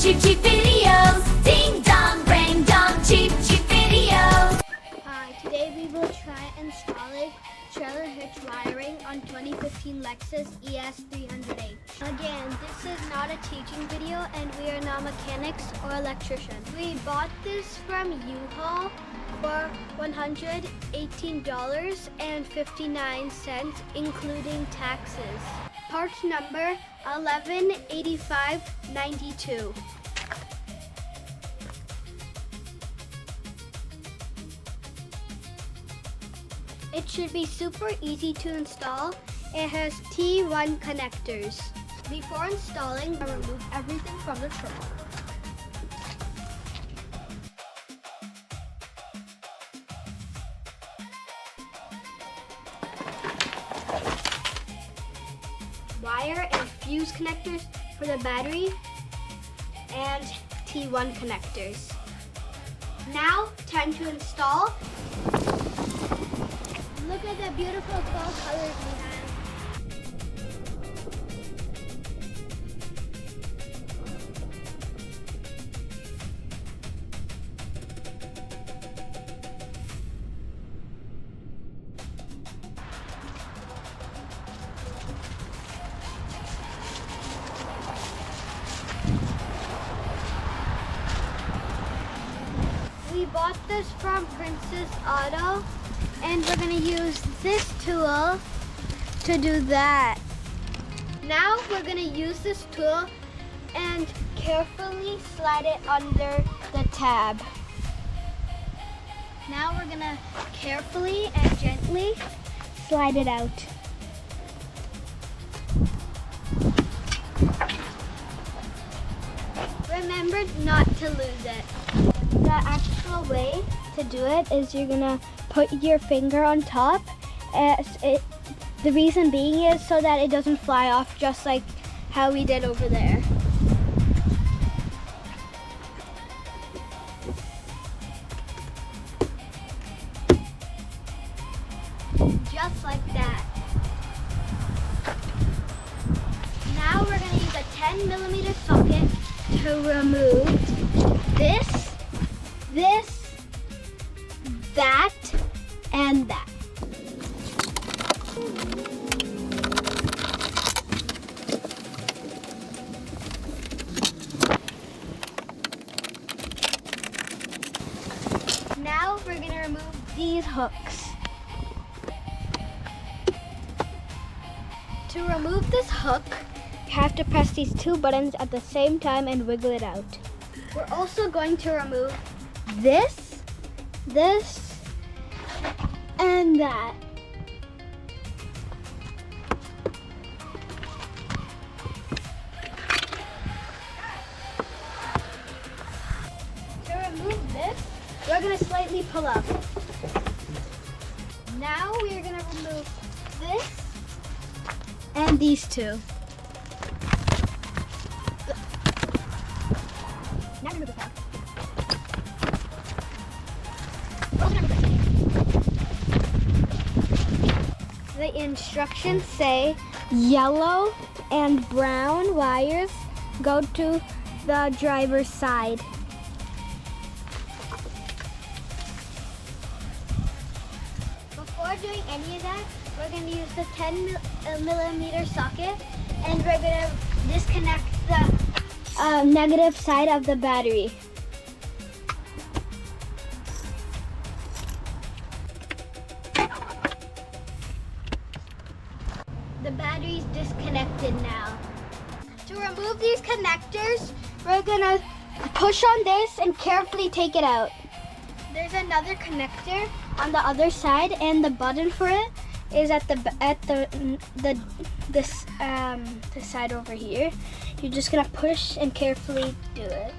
Cheap, cheap videos. Ding dong, ring dong, cheap, cheap videos. Today we will try installing trailer hitch wiring on 2015 Lexus ES300h. Again, this is not a teaching video and we are not mechanics or electricians. We bought this from U-Haul for $118.59 including taxes. Part number 118592. It should be super easy to install. It has T1 connectors. Before installing, I remove everything from the truck. Wire and fuse connectors for the battery and T1 connectors. Now, time to install. Look at the beautiful fall colors we have. We bought this from Princess Auto. And we're gonna use this tool to do that. Now we're gonna use this tool and carefully slide it under the tab. Now we're gonna carefully and gently slide it out. Remember not to lose it. The actual way to do it is you're gonna put your finger on top. The reason being is so that it doesn't fly off, just like how we did over there. Just like that. Now we're going to use a 10mm socket to remove this, that, and that. Now we're going to remove these hooks. To remove this hook, you have to press these two buttons at the same time and wiggle it out. We're also going to remove this, and that. To remove this, we're going to slightly pull up. Now we're going to remove this and these two. Now remove the top. The instructions say yellow and brown wires go to the driver's side. Before doing any of that, we're going to use the 10mm socket and we're going to disconnect the negative side of the battery. The battery's disconnected now. To remove these connectors, we're gonna push on this and carefully take it out. There's another connector on the other side, and the button for it is at the side over here. You're just gonna push and carefully do it.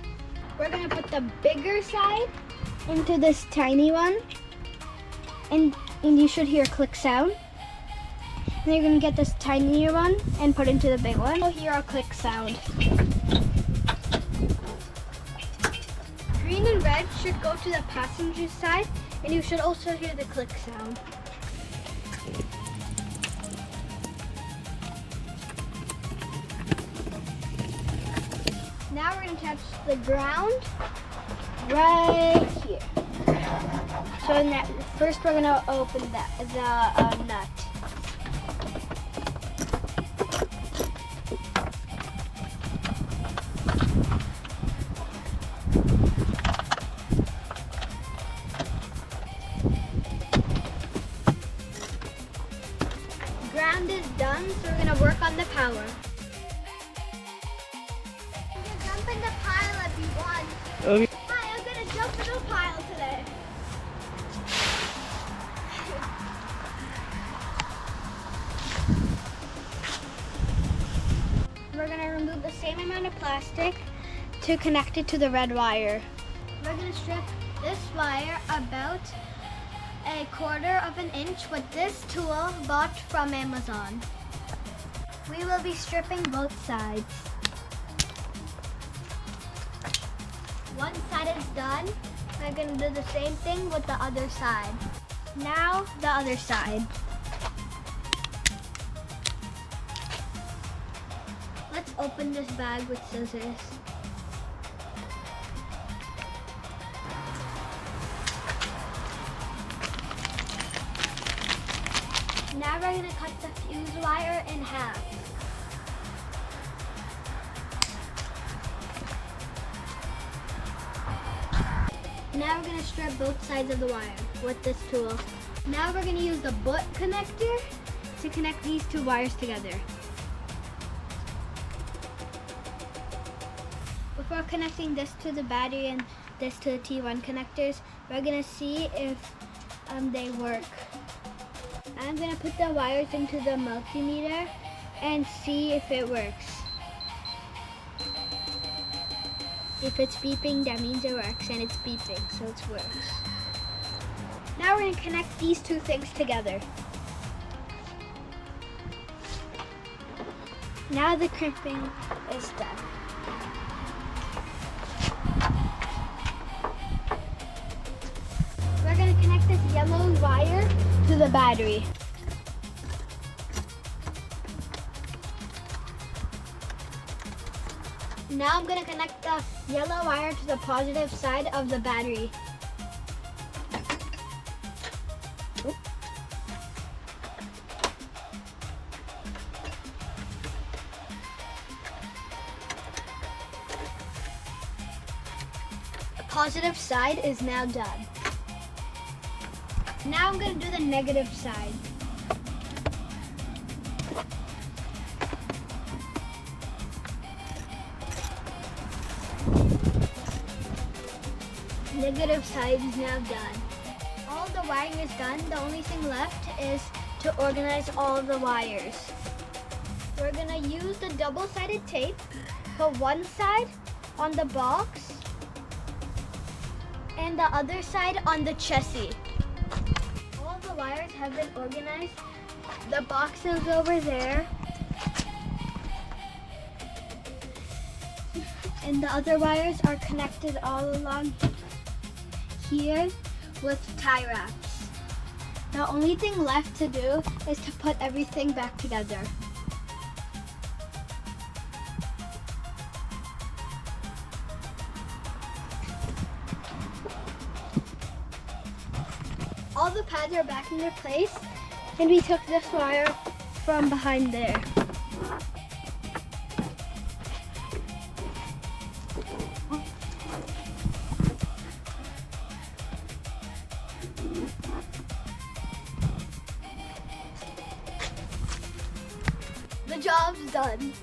We're gonna put the bigger side into this tiny one, and you should hear a click sound. Then you're going to get this tinier one and put into the big one. You'll hear a click sound. Green and red should go to the passenger side, and you should also hear the click sound. Now we're gonna touch the ground right here. So now, first we're gonna open the nut. Ground is done, so we're gonna work on the power. You can jump in the pile if you want. Okay. Hi, I'm gonna jump in the pile today. We're gonna remove the same amount of plastic to connect it to the red wire. We're gonna strip this wire about 1/4 of an inch with this tool bought from Amazon. We will be stripping both sides. One side is done. We're gonna do the same thing with the other side. Now the other side. Let's open this bag with scissors. Now we're going to cut the fuse wire in half. Now we're going to strip both sides of the wire with this tool. Now we're going to use the butt connector to connect these two wires together. Before connecting this to the battery and this to the T1 connectors, we're going to see if they work. I'm going to put the wires into the multimeter and see if it works. If it's beeping, that means it works, and it's beeping, so it works. Now we're going to connect these two things together. Now the crimping is done. We're going to connect this yellow wire to the battery. Now I'm going to connect the yellow wire to the positive side of the battery. The positive side is now done. Now I'm going to do the negative side. Negative side is now done. All the wiring is done. The only thing left is to organize all the wires. We're going to use the double-sided tape, put one side on the box and the other side on the chassis. All the wires have been organized. The box is over there. And the other wires are connected all along here with tie wraps. The only thing left to do is to put everything back together. All the pads are back in their place, and we took this wire from behind there. The job's done.